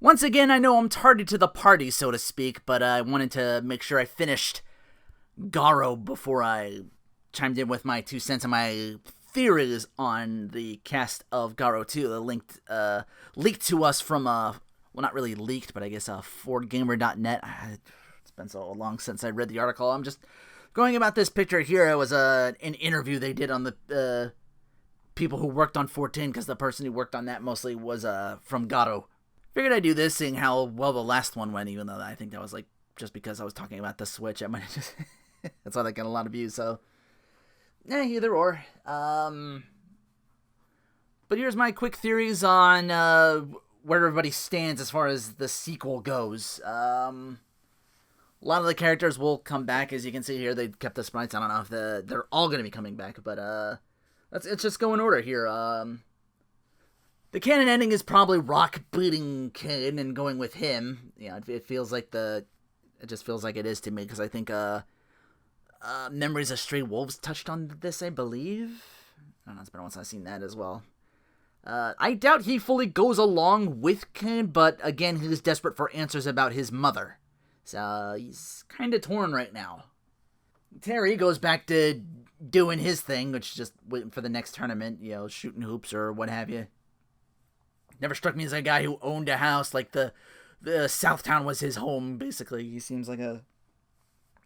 Once again, I know I'm tardy to the party, so to speak, but I wanted to make sure I finished Garou before I chimed in with my 2 cents and my theories on the cast of Garou 2. The leaked to us from, well, not really leaked, but I guess FordGamer.net. It's been so long since I read the article. I'm just going about this picture here. It was an interview they did on the people who worked on 14, because the person who worked on that mostly was from Garou. Figured I'd do this, seeing how well the last one went, even though I think that was like just because I was talking about the Switch. I might have just that's why they got a lot of views. So, either or. But here's my quick theories on where everybody stands as far as the sequel goes. A lot of the characters will come back, as you can see here. They kept the sprites. I don't know if they're all going to be coming back, but it's just go in order here. The canon ending is probably Rock beating Kane and going with him. Yeah, it feels like it just feels like it is to me, because I think Memories of Stray Wolves touched on this, I believe. I don't know, it's been a while since I've seen that as well. I doubt he fully goes along with Kane, but again, he's desperate for answers about his mother. So he's kind of torn right now. Terry goes back to doing his thing, which is just waiting for the next tournament, shooting hoops or what have you. Never struck me as a guy who owned a house, like the Southtown was his home, basically. He seems like a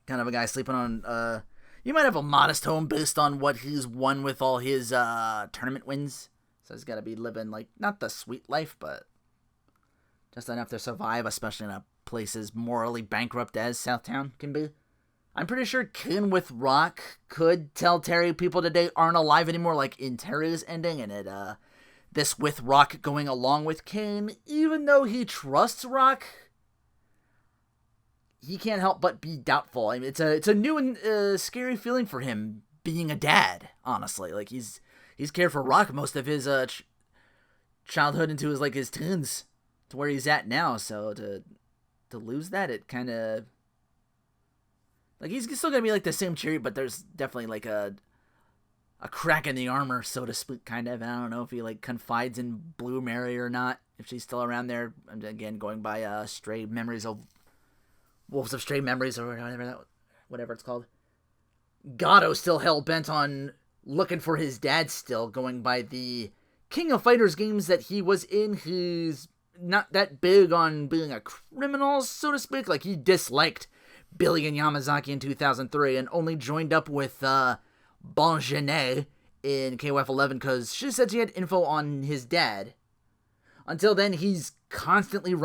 kind of a guy sleeping on, he might have a modest home based on what he's won with all his tournament wins. So he's got to be living, like, not the sweet life, but just enough to survive, especially in a place as morally bankrupt as Southtown can be. I'm pretty sure Kane with Rock could tell Terry people today aren't alive anymore, like in Terry's ending, and this with Rock going along with Kane, even though he trusts Rock, he can't help but be doubtful. I mean, it's a new and scary feeling for him being a dad, honestly. Like, he's cared for Rock most of his childhood into his teens to where he's at now, so to lose that, it kind of, like, he's still gonna be like the same cheery, but there's definitely like a crack in the armor, so to speak, kind of. I don't know if he confides in Blue Mary or not, if she's still around there. I'm again going by Stray Memories of Wolves of Stray Memories, or whatever it's called. Gatto's still hell bent on looking for his dad, still going by the King of Fighters games that he was in. He's not that big on being a criminal, so to speak. Like, he disliked Billy and Yamazaki in 2003 and only joined up with Bongenet in KOF 11 because she said she had info on his dad. Until then, he's constantly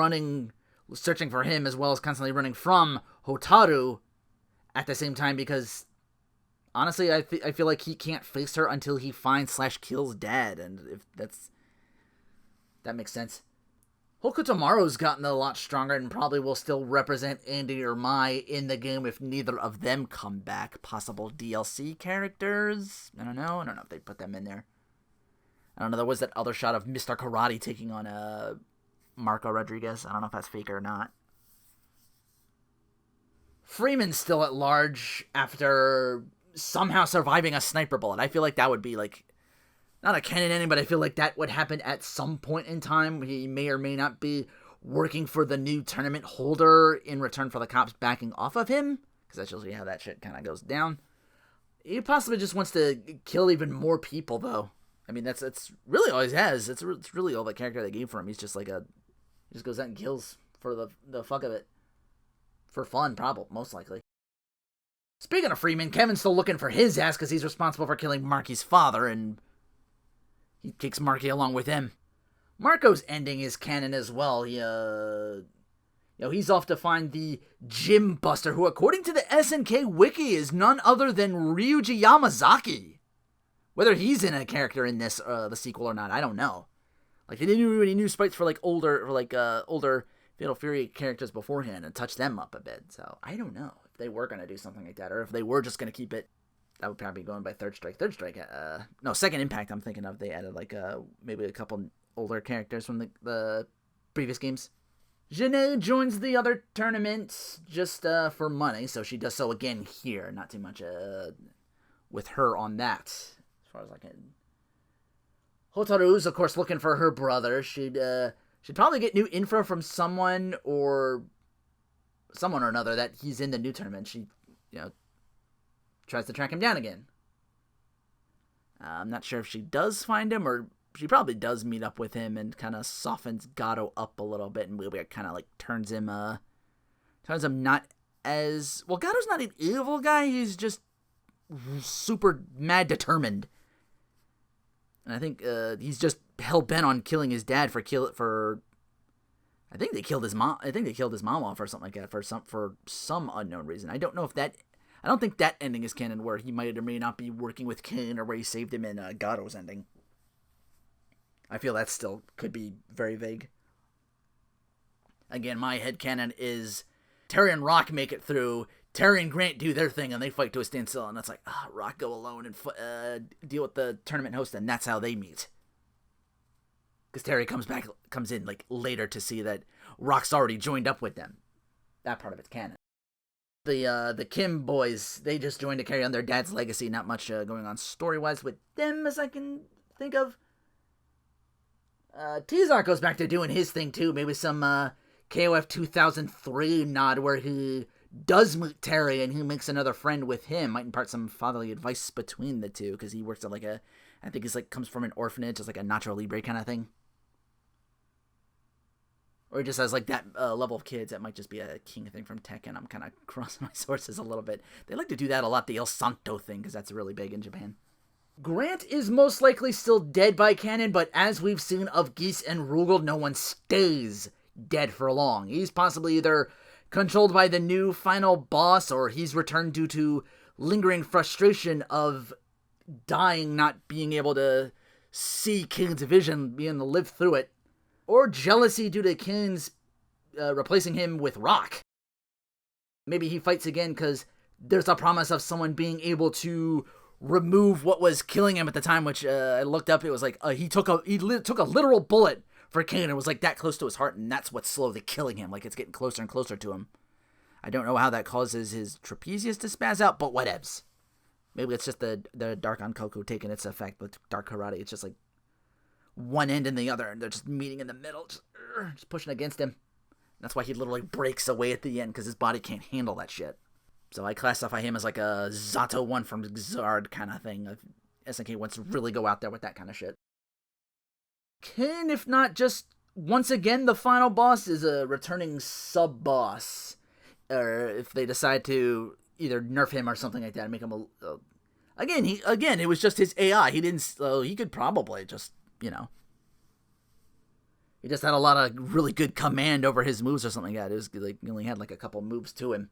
searching for him, as well as constantly running from Hotaru at the same time, because honestly, I feel like he can't face her until he finds / kills dad, and if that makes sense. Hokutomaru's gotten a lot stronger and probably will still represent Andy or Mai in the game if neither of them come back. Possible DLC characters? I don't know if they put them in there. I don't know, there was that other shot of Mr. Karate taking on Marco Rodriguez. I don't know if that's fake or not. Freeman's still at large after somehow surviving a sniper bullet. I feel like that would be not a canon ending, but I feel like that would happen at some point in time. He may or may not be working for the new tournament holder in return for the cops backing off of him, because that's usually how that shit kind of goes down. He possibly just wants to kill even more people, though. I mean, that's really all he has. It's really all the character they gave for him. He's just he just goes out and kills for the fuck of it. For fun, probably, most likely. Speaking of Freeman, Kevin's still looking for his ass because he's responsible for killing Marky's father, and he kicks Marky along with him. Marco's ending is canon as well. He's off to find the Gym Buster, who, according to the SNK wiki, is none other than Ryuji Yamazaki. Whether he's in a character in this, the sequel or not, I don't know. Like, they didn't do any new sprites for older Fatal Fury characters beforehand and touch them up a bit. So I don't know if they were gonna do something like that, or if they were just gonna keep it. That would probably be going by Third Strike. Second Impact, I'm thinking of. They added, maybe a couple older characters from the previous games. Janae joins the other tournament just for money, so she does so again here. Not too much with her on that, as far as I can. Hotaru's, of course, looking for her brother. She Should probably get new info from someone or another that he's in the new tournament. She, tries to track him down again. I'm not sure if she does find him, or she probably does meet up with him and kind of softens Garou up a little bit, and maybe it kind of like turns him not as well. Garou's not an evil guy; he's just super mad determined, and I think he's just hell bent on killing his dad for. I think they killed his mom. I think they killed his mom off or something like that for some unknown reason. I don't think that ending is canon, where he might or may not be working with Kane, or where he saved him in Garou's ending. I feel that still could be very vague. Again, my headcanon is Terry and Rock make it through, Terry and Grant do their thing, and they fight to a standstill, and it's like, Rock go alone and deal with the tournament host, and that's how they meet. Because Terry comes in like later to see that Rock's already joined up with them. That part of it's canon. The Kim boys, they just joined to carry on their dad's legacy. Not much going on story-wise with them, as I can think of. T-Zark goes back to doing his thing, too. Maybe some KOF 2003 nod where he does meet Terry and he makes another friend with him. Might impart some fatherly advice between the two, because he works at I think he's comes from an orphanage, just like a Nacho Libre kind of thing. Or he just has that level of kids. That might just be a King thing from Tekken. I'm kind of crossing my sources a little bit. They like to do that a lot, the El Santo thing, because that's really big in Japan. Grant is most likely still dead by canon, but as we've seen of Geese and Rugal, no one stays dead for long. He's possibly either controlled by the new final boss, or he's returned due to lingering frustration of dying, not being able to see Kane's vision, being able to live through it, or jealousy due to Kane's replacing him with Rock. Maybe he fights again because there's a promise of someone being able to remove what was killing him at the time, which I looked up. It was he took a literal bullet for Kane. It was that close to his heart, and that's what's slowly killing him. It's getting closer and closer to him. I don't know how that causes his trapezius to spaz out, but whatevs. Maybe it's just the Dark Ankoku taking its effect with Dark Karate. It's just one end and the other, and they're just meeting in the middle, just pushing against him. That's why he literally breaks away at the end, because his body can't handle that shit. So I classify him as a Zato 1 from Zard kind of thing. SNK wants to really go out there with that kind of shit. Kane, if not just once again the final boss, is a returning sub-boss. Or if they decide to either nerf him or something like that and make him Again, it was just his AI. He didn't... he could probably just... He just had a lot of really good command over his moves or something like that. It was he only had a couple moves to him.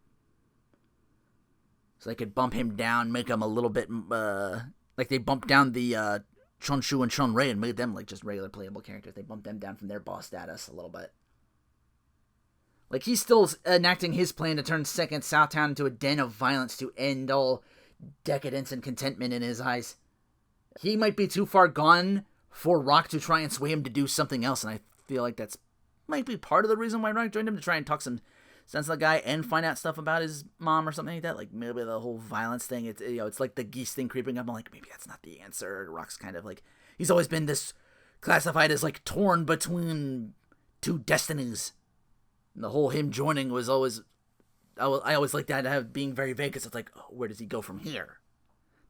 So they could bump him down, make him a little bit, they bumped down the Chonshu and Chonrei and made them just regular playable characters. They bumped them down from their boss status a little bit. He's still enacting his plan to turn Second Southtown into a den of violence to end all decadence and contentment in his eyes. He might be too far gone for Rock to try and sway him to do something else, and I feel that's might be part of the reason why Rock joined him, to try and talk some sense to the guy and find out stuff about his mom or something like that. Maybe the whole violence thing, it's it's the Geese thing creeping up. I'm maybe that's not the answer. Rock's kind of he's always been classified as torn between two destinies. And the whole him joining was always, I always like that to have being very vague, because it's where does he go from here?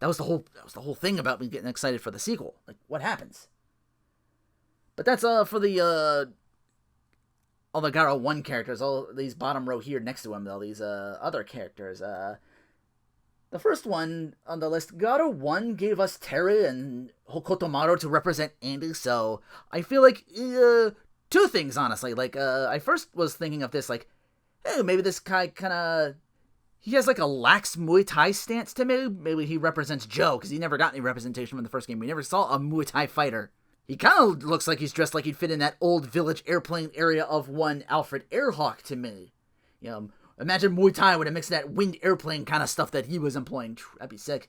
That was the whole thing about me getting excited for the sequel. What happens? But that's for the all the Garou 1 characters, all these bottom row here next to him, though, these other characters. The first one on the list, Garou 1 gave us Terry and Hokotomaru to represent Andy, so I feel two things, honestly. I first was thinking of this, hey, maybe this guy he has a lax Muay Thai stance to me. Maybe he represents Joe, because he never got any representation from the first game. We never saw a Muay Thai fighter. He kind of looks like he's dressed like he'd fit in that old village airplane area of one Alfred Airhawk to me. Imagine Muay Thai with a mix of that winged airplane kind of stuff that he was employing. That'd be sick.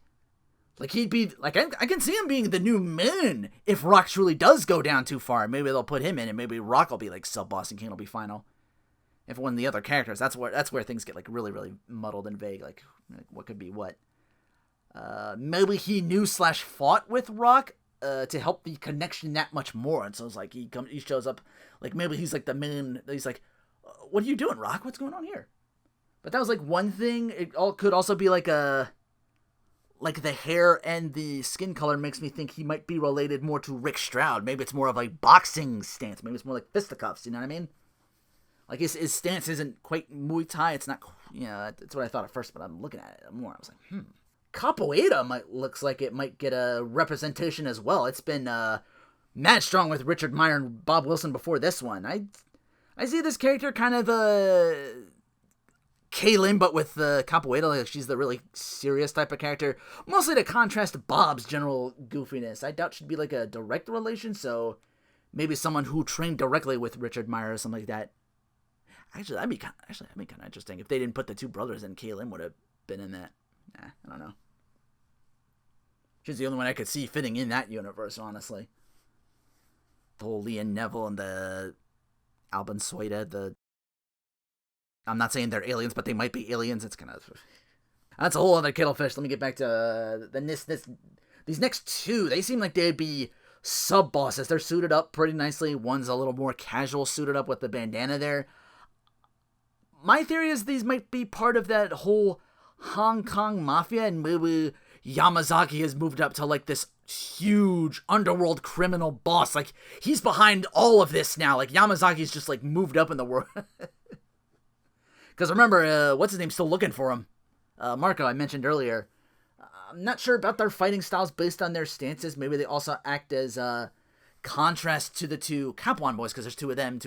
He'd be, I can see him being the new man if Rock truly does go down too far. Maybe they'll put him in, and maybe Rock will be sub-boss and King will be final. If one of the other characters, that's where things get really, really muddled and vague. What could be what. Maybe he knew / fought with Rock to help the connection that much more. And so it's like he shows up, like maybe he's like the main. He's like, "What are you doing, Rock? What's going on here?" But that was like one thing. It could also be like the hair and the skin color makes me think he might be related more to Rick Stroud. Maybe it's more of a boxing stance. Maybe it's more like fisticuffs. You know what I mean? Like his stance isn't quite Muay Thai. It's not. That's what I thought at first. But I'm looking at it more. I was like, Capoeira looks like it might get a representation as well. It's been mad strong with Richard Meyer and Bob Wilson before this one. I see this character kind of Kaylin, but with Capoeira, like she's the really serious type of character. Mostly to contrast Bob's general goofiness. I doubt she'd be like a direct relation, so maybe someone who trained directly with Richard Meyer or something like that. Actually, that'd be kind of interesting if they didn't put the two brothers in. Kaylin would have been in that. I don't know. She's the only one I could see fitting in that universe, honestly. The whole Leon Neville and the Albin Sueda, I'm not saying they're aliens, but they might be aliens. It's kind of... That's a whole other kettle fish. Let me get back to these next two. They seem like they'd be sub-bosses. They're suited up pretty nicely. One's a little more casual, suited up with the bandana there. My theory is these might be part of that whole Hong Kong mafia, and maybe Yamazaki has moved up to like this huge underworld criminal boss. Like, he's behind all of this now. Like, Yamazaki's just like moved up in the world. Because remember, what's his name, still looking for him? Marco, I mentioned earlier. I'm not sure about their fighting styles based on their stances. Maybe they also act as contrast to the two Capuan boys, because there's two of them,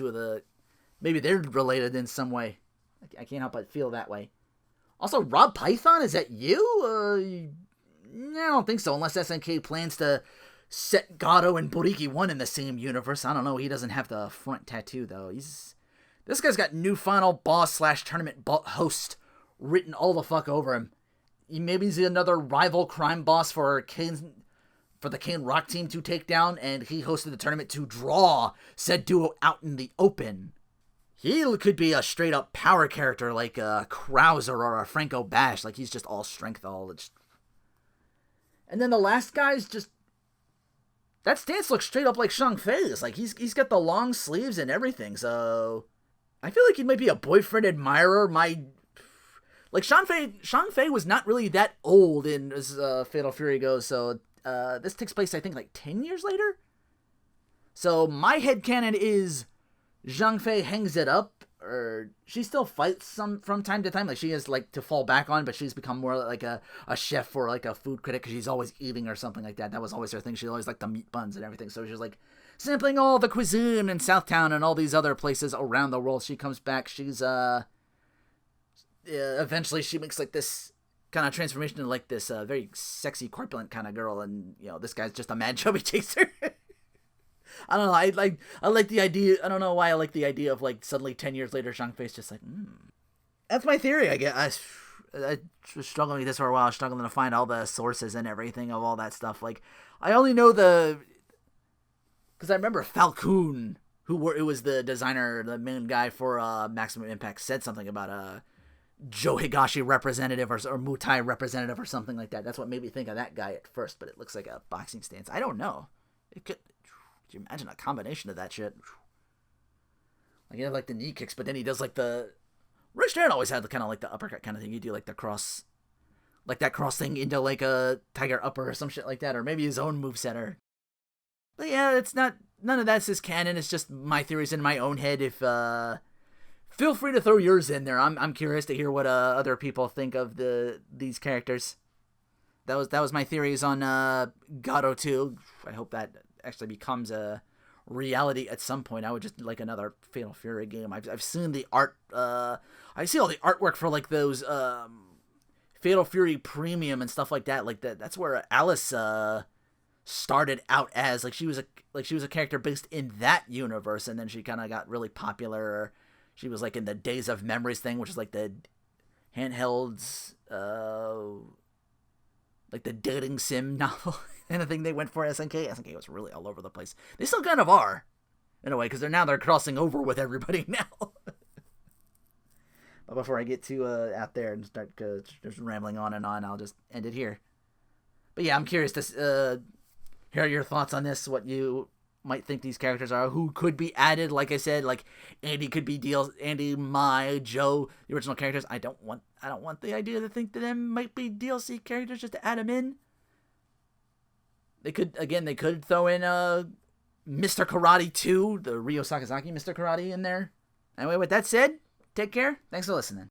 maybe they're related in some way. I can't help but feel that way. Also, Rob Python, is that you? I don't think so, unless SNK plans to set Garou and Boriki 1 in the same universe. I don't know, he doesn't have the front tattoo, though. This guy's got new final boss / tournament host written all the fuck over him. Maybe he's another rival crime boss for the Kane Rock team to take down, and he hosted the tournament to draw said duo out in the open. He could be a straight up power character like a Krauser or a Franco Bash. Like, he's just all strength, And then the last guy's just... That stance looks straight up like Shang Fei's. Like, he's got the long sleeves and everything, so... I feel like he might be a boyfriend admirer. Like, Shang Fei was not really that old in as Fatal Fury goes, so this takes place, I think, like 10 years later? So my headcanon is Zhang Fei hangs it up, or she still fights from time to time. Like, she has, like, to fall back on, but she's become more like a chef or, like, a food critic, because she's always eating or something like that. That was always her thing. She always liked the meat buns and everything, so she's, like, sampling all the cuisine in Southtown and all these other places around the world. She comes back. She's, eventually she makes, like, this kind of transformation into, like, this very sexy, corpulent kind of girl, and, this guy's just a mad chubby chaser. I don't know, I like the idea, I don't know why I like the idea of, like, suddenly 10 years later, Shang Fei's just like, That's my theory, I guess. I was struggling with this for a while, struggling to find all the sources and everything of all that stuff. Like, I only know because I remember Falcon, it was the designer, the main guy for Maximum Impact, said something about Joe Higashi representative or Muay Thai representative or something like that. That's what made me think of that guy at first, but it looks like a boxing stance. I don't know. Could you imagine a combination of that shit? Like, you have, like, the knee kicks, but then he does, like, the... Rich Darren always had kind of, like, the uppercut kind of thing. You do, like, the cross... Like, that cross thing into, like, a tiger upper or some shit like that. Or maybe his own moveset. But yeah, it's not... None of that's his canon. It's just my theories in my own head. If, feel free to throw yours in there. I'm curious to hear what other people think of these characters. That was my theories on Garou 2. I hope that actually becomes a reality at some point. I would just like another Fatal Fury game. I've seen the art. I see all the artwork for, like, those Fatal Fury Premium and stuff like that. Like, that's where Alice started out as. Like, she was a character based in that universe, and then she kind of got really popular. She was, like, in the Days of Memories thing, which is, like, the handhelds, like, the dating sim novel. And the thing they went for SNK. SNK was really all over the place. They still kind of are, in a way, because they're crossing over with everybody now. But before I get too out there and start just rambling on and on, I'll just end it here. But yeah, I'm curious to hear your thoughts on this, what you might think these characters are, who could be added. Like I said, like Andy could be Andy, Mai, Joe, the original characters. I don't want the idea to think that them might be DLC characters just to add them in. They could throw in Mr. Karate 2, the Ryo Sakazaki Mr. Karate in there. Anyway, with that said, take care. Thanks for listening.